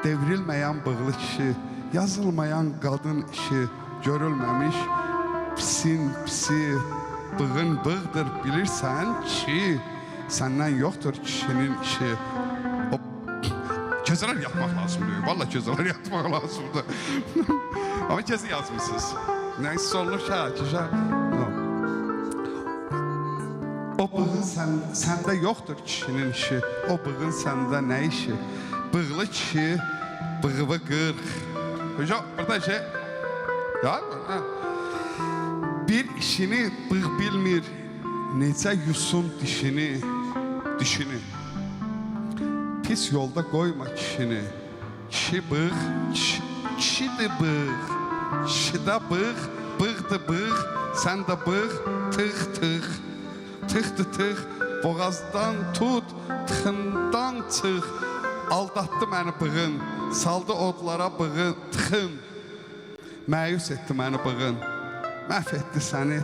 devrilmeyen bığlı kişi, yazılmayan kadın işi görülmemiş. Pisin pisi, bığın bığdır bilirsen ki, senden yoktur kişinin işi. O kezeler yatmak lazımdır. Vallahi kezeler yatmak lazımdır. Ama kezi yazmışsınız. Neyse olur ki güzel. O bığın səndə yoxdur kişinin işi. O bığın səndə nə işi? Bığlı kişi, bığıvı qırx. Hocam, burada şey... Ya, bir işini bığ bilmir, necə yusun dişini. Pis yolda koyma kişini. Kişi bığ, kişidir bığ. Kişide bığ, bığdır bığ. Sən də bığ, tıx tıx. Tıxdı tıx, boğazdan tut, tıxından çıx. Aldatdı məni bığın, saldı odlara bığın, tıxın. Məyus etdi məni bığın, məhv etdi səni.